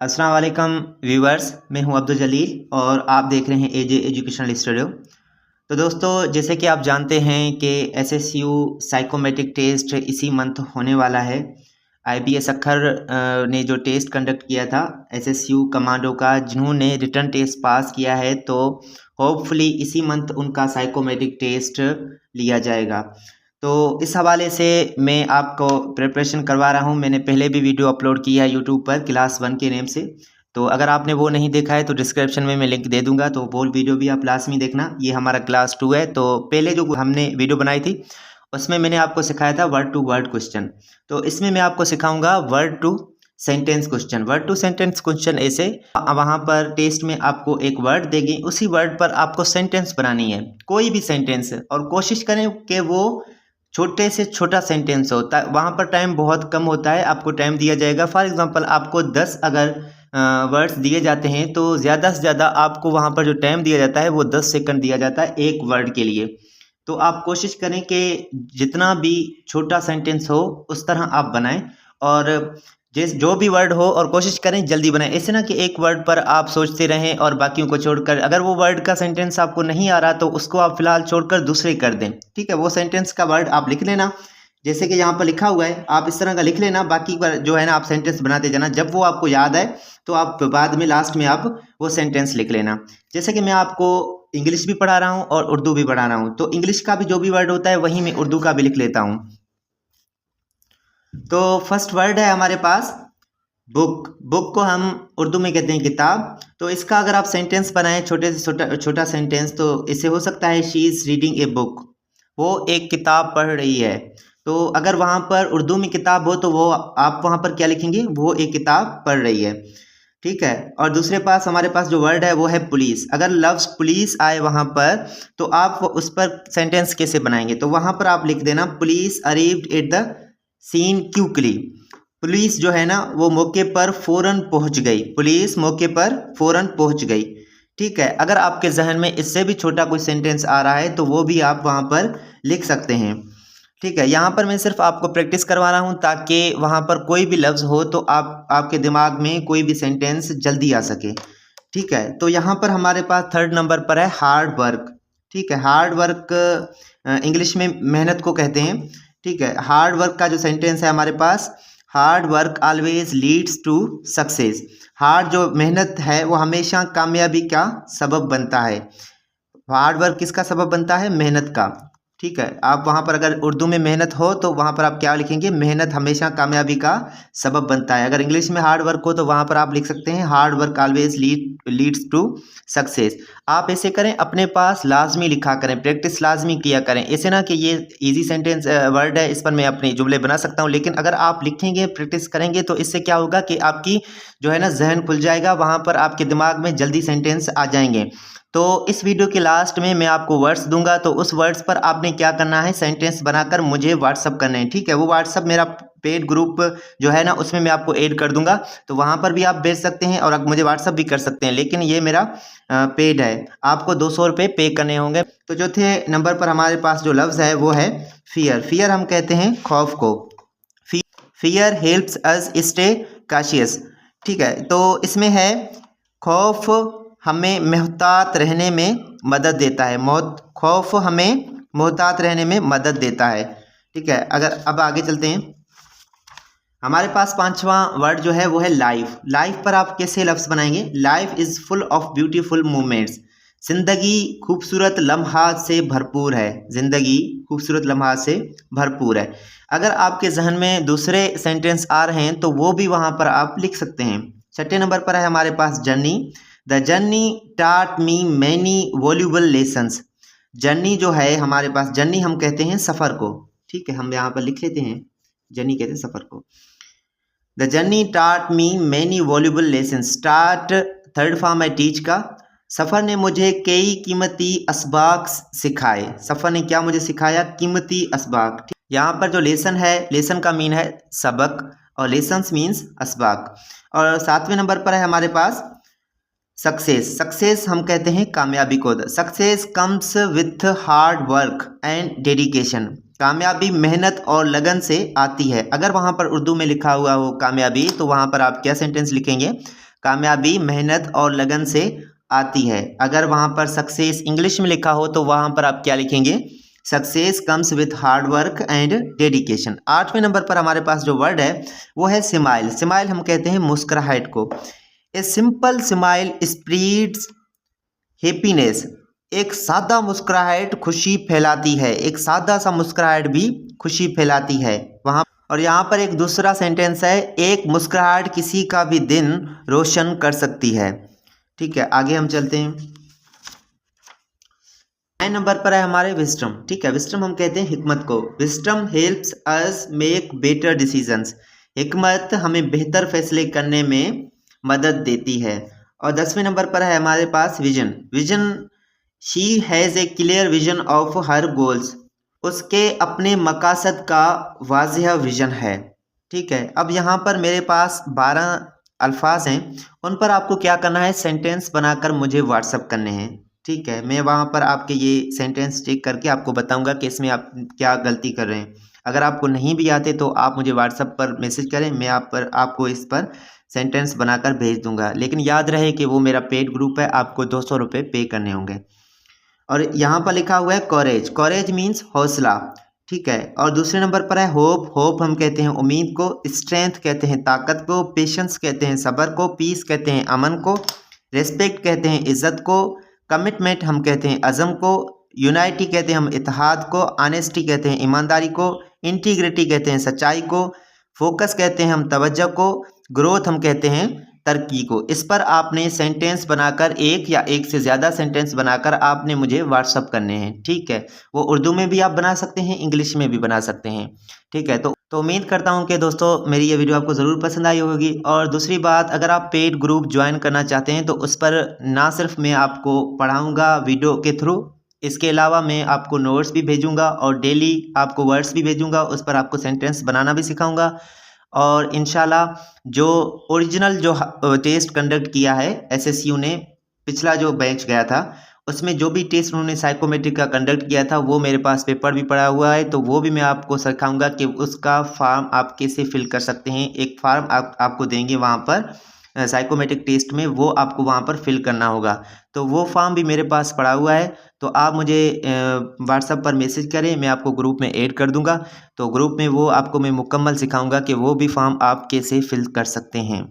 अस्सलाम वालेकुम व्यूवर्स, मैं हूं अब्दुल जलील और आप देख रहे हैं एजे एजुकेशनल स्टूडियो। तो दोस्तों, जैसे कि आप जानते हैं कि एसएसयू साइकोमेट्रिक टेस्ट इसी मंथ होने वाला है। आईबीएस अखर ने जो टेस्ट कंडक्ट किया था एसएसयू कमांडो का, जिन्होंने रिटर्न टेस्ट पास किया है, तो होपफुली इसी मंथ उनका साइकोमेट्रिक टेस्ट लिया जाएगा। तो इस हवाले से मैं आपको प्रिपरेशन करवा रहा हूँ। मैंने पहले भी वीडियो अपलोड किया है यूट्यूब पर क्लास 1 के नेम से, तो अगर आपने वो नहीं देखा है तो डिस्क्रिप्शन में मैं लिंक दे दूंगा, तो वो वीडियो भी आप लाजमी देखना। ये हमारा क्लास 2 है। तो पहले जो हमने वीडियो बनाई थी उसमें मैंने आपको सिखाया था वर्ड टू वर्ड क्वेश्चन, तो इसमें मैं आपको सिखाऊंगा word to sentence question. Word to sentence question ऐसे, वहाँ पर टेस्ट में आपको एक वर्ड देगी, उसी वर्ड पर आपको सेंटेंस बनानी है, कोई भी सेंटेंस, और कोशिश करें कि वो छोटे से छोटा सेंटेंस होता है। वहाँ पर टाइम बहुत कम होता है, आपको टाइम दिया जाएगा। फॉर एग्जांपल आपको 10 अगर वर्ड्स दिए जाते हैं तो ज़्यादा से ज़्यादा आपको वहाँ पर जो टाइम दिया जाता है वो 10 सेकंड दिया जाता है एक वर्ड के लिए। तो आप कोशिश करें कि जितना भी छोटा सेंटेंस हो उस तरह आप बनाएं, और जो भी वर्ड हो, और कोशिश करें जल्दी बनाएं। ऐसे ना कि एक वर्ड पर आप सोचते रहें और बाकियों को छोड़कर, अगर वो वर्ड का सेंटेंस आपको नहीं आ रहा तो उसको आप फिलहाल छोड़कर दूसरे कर दें। ठीक है, वो सेंटेंस का वर्ड आप लिख लेना, जैसे कि यहाँ पर लिखा हुआ है आप इस तरह का लिख लेना। बाकी पर जो है ना आप सेंटेंस बनाते जाना, जब वो आपको याद आए तो आप बाद में लास्ट में आप वो सेंटेंस लिख लेना। जैसे कि मैं आपको इंग्लिश भी पढ़ा रहा हूँ और उर्दू भी पढ़ा रहा हूँ, तो इंग्लिश का भी जो भी वर्ड होता है वही मैं उर्दू का भी लिख लेता हूँ। तो फर्स्ट वर्ड है हमारे पास बुक। बुक को हम उर्दू में कहते हैं किताब। तो इसका अगर आप सेंटेंस बनाएं, छोटे से छोटा सेंटेंस, तो इससे हो सकता है she is reading a book, वो एक किताब पढ़ रही है। तो अगर वहाँ पर उर्दू में किताब हो तो वो आप वहाँ पर क्या लिखेंगे, वो एक किताब पढ़ रही है। ठीक है, और दूसरे पास हमारे पास जो वर्ड है वो है पुलिस। अगर लफ्ज़ पुलिस आए वहाँ पर तो आप उस पर सेंटेंस कैसे बनाएंगे, तो वहाँ पर आप लिख देना police arrived at the scene quickly. Police जो है ना वो मौके पर फौरन पहुंच गई, पुलिस मौके पर फौरन पहुंच गई। ठीक है, अगर आपके जहन में इससे भी छोटा कोई सेंटेंस आ रहा है तो वो भी आप वहाँ पर लिख सकते हैं। ठीक है, यहाँ पर मैं सिर्फ आपको प्रैक्टिस करवा रहा हूँ ताकि वहाँ पर कोई भी लफ्ज़ हो तो आपके दिमाग में कोई भी सेंटेंस जल्दी आ सके। ठीक है, तो यहाँ पर हमारे पास थर्ड नंबर पर है हार्ड वर्क। ठीक है, हार्ड वर्क इंग्लिश में मेहनत को कहते हैं। ठीक है, हार्ड वर्क का जो सेंटेंस है हमारे पास, hard work always leads to success. Hard जो मेहनत है वो हमेशा कामयाबी का सबब बनता है। हार्ड वर्क किसका सबब बनता है, मेहनत का। ठीक है, आप वहाँ पर अगर उर्दू में मेहनत हो तो वहाँ पर आप क्या लिखेंगे, मेहनत हमेशा कामयाबी का सबब बनता है। अगर इंग्लिश में हार्ड वर्क हो तो वहाँ पर आप लिख सकते हैं hard work always leads to success. आप ऐसे करें, अपने पास लाजमी लिखा करें, प्रैक्टिस लाजमी किया करें। ऐसे ना कि ये इजी सेंटेंस वर्ड है, इस पर मैं अपने जुमले बना सकता हूँ, लेकिन अगर आप लिखेंगे, प्रैक्टिस करेंगे तो इससे क्या होगा कि आपकी जो है ना जहन खुल जाएगा, वहाँ पर आपके दिमाग में जल्दी सेंटेंस आ जाएंगे। तो इस वीडियो के लास्ट में मैं आपको वर्ड्स दूंगा, तो उस वर्ड्स पर आपने क्या करना है, सेंटेंस बनाकर मुझे व्हाट्सअप करने हैं। ठीक है, वो व्हाट्सअप मेरा पेड ग्रुप जो है ना उसमें मैं आपको ऐड कर दूंगा, तो वहाँ पर भी आप भेज सकते हैं और आप मुझे व्हाट्सअप भी कर सकते हैं, लेकिन ये मेरा पेड है, आपको 200 रुपये पे करने होंगे। तो चौथे नंबर पर हमारे पास जो लफ्ज़ है वो है फियर। फियर हम कहते हैं खौफ को। Fear helps us stay cautious. ठीक है, तो इसमें है खौफ हमें मोहतात रहने में मदद देता है। खौफ हमें मोहतात रहने में मदद देता है। ठीक है, अगर अब आगे चलते हैं, हमारे पास पांचवा वर्ड जो है वो है लाइफ। लाइफ पर आप कैसे लफ्ज़ बनाएंगे, life is full of beautiful moments. जिंदगी खूबसूरत लम्हात से भरपूर है। जिंदगी खूबसूरत लम्हात से भरपूर है। अगर आपके जहन में दूसरे सेंटेंस आ रहे हैं तो वो भी वहाँ पर आप लिख सकते हैं। छठे नंबर पर है हमारे पास जर्नी। द जर्नी टाट मी मैनी वैल्यूएबल लेसन्स। जर्नी जो है हमारे पास, जर्नी हम कहते हैं सफ़र को। ठीक है, हम यहाँ पर लिख लेते हैं, जर्नी कहते हैं सफ़र को। द जर्नी टाट मी मैनी वैल्यूएबल लेसन्स। टाट थर्ड फॉर्म है टीच का। सफ़र ने मुझे कई कीमती असबाक सिखाए। सफ़र ने क्या मुझे सिखाया, कीमती असबाक। यहाँ पर जो लेसन है, लेसन का मीन है सबक और लेसन्स मीन्स असबाक। और सातवें नंबर पर है हमारे पास सक्सेस। सक्सेस हम कहते हैं कामयाबी को। Success comes with hard work and dedication. कामयाबी मेहनत और लगन से आती है। अगर वहाँ पर उर्दू में लिखा हुआ हो कामयाबी तो वहाँ पर आप क्या सेंटेंस लिखेंगे, कामयाबी मेहनत और लगन से आती है। अगर वहाँ पर सक्सेस इंग्लिश में लिखा हो तो वहाँ पर आप क्या लिखेंगे, success comes with hard work and dedication. 8वें नंबर पर हमारे पास जो वर्ड है वो है स्माइल। स्माइल हम कहते हैं मुस्कुराहट को। A simple smile spreads happiness. एक सादा मुस्कुराहट खुशी फैलाती है। एक सादा सा मुस्कुराहट भी खुशी फैलाती है। वहाँ और यहाँ पर एक दूसरा सेंटेंस है, एक मुस्कुराहट किसी का भी दिन रोशन कर सकती है। ठीक है, आगे हम चलते हैं। 9 नंबर पर है हमारे विस्डम। ठीक है, विस्डम हम कहते हैं हिकमत को। Wisdom helps us make better decisions. हिकमत हमें बेहतर फैसले करने में मदद देती है। और 10वें नंबर पर है हमारे पास vision. Vision, she has a clear vision of her goals. उसके अपने मकासद का वाज़ेह विजन है। ठीक है, अब यहाँ पर मेरे पास 12 अल्फाज हैं, उन पर आपको क्या करना है, सेंटेंस बनाकर मुझे व्हाट्सअप करने हैं। ठीक है, मैं वहाँ पर आपके ये सेंटेंस चेक करके आपको बताऊंगा कि इसमें आप क्या गलती कर रहे हैं। अगर आपको नहीं भी आते तो आप मुझे व्हाट्सएप पर मैसेज करें, मैं आपको इस पर सेंटेंस बनाकर भेज दूंगा। लेकिन याद रहे कि वो मेरा पेड ग्रुप है, आपको 200 रुपये पे करने होंगे। और यहाँ पर लिखा हुआ है कॉरेज। कॉरेज मीन्स हौसला। ठीक है, और दूसरे नंबर पर है होप। होप हम कहते हैं उम्मीद को। स्ट्रेंथ कहते हैं ताकत को। पेशेंस कहते हैं सब्र को। पीस कहते हैं अमन को। रेस्पेक्ट कहते हैं इज्जत को। कमिटमेंट हम कहते हैं अज़म को। यूनाइटी कहते हैं हम इत्तेहाद को। ऑनेस्टी कहते हैं ईमानदारी को। इंटीग्रिटी कहते हैं सच्चाई को। फोकस कहते हैं हम तवज्जो को। ग्रोथ हम कहते हैं तरक्की को। इस पर आपने सेंटेंस बनाकर एक या एक से ज़्यादा सेंटेंस बनाकर आपने मुझे व्हाट्सअप करने हैं। ठीक है, वो उर्दू में भी आप बना सकते हैं, इंग्लिश में भी बना सकते हैं। ठीक है, तो उम्मीद करता हूं कि दोस्तों मेरी ये वीडियो आपको ज़रूर पसंद आई होगी। और दूसरी बात, अगर आप पेड ग्रुप ज्वाइन करना चाहते हैं तो उस पर ना सिर्फ मैं आपको पढ़ाऊँगा वीडियो के थ्रू, इसके अलावा मैं आपको नोट्स भी भेजूँगा और डेली आपको वर्ड्स भी भेजूँगा। उस पर आपको सेंटेंस बनाना भी सिखाऊँगा। और इंशाल्लाह जो ओरिजिनल जो टेस्ट कंडक्ट किया है एसएसयू ने, पिछला जो बैच गया था उसमें जो भी टेस्ट उन्होंने साइकोमेट्रिक का कंडक्ट किया था वो मेरे पास पेपर भी पड़ा हुआ है, तो वो भी मैं आपको सिखाऊंगा कि उसका फॉर्म आप कैसे फिल कर सकते हैं। एक फॉर्म आपको देंगे वहाँ पर साइकोमेट्रिक टेस्ट में, वो आपको वहाँ पर फिल करना होगा। तो वो फॉर्म भी मेरे पास पड़ा हुआ है, तो आप मुझे व्हाट्सएप पर मैसेज करें, मैं आपको ग्रुप में ऐड कर दूंगा। तो ग्रुप में वो आपको मैं मुकम्मल सिखाऊंगा कि वो भी फॉर्म आप कैसे फिल कर सकते हैं।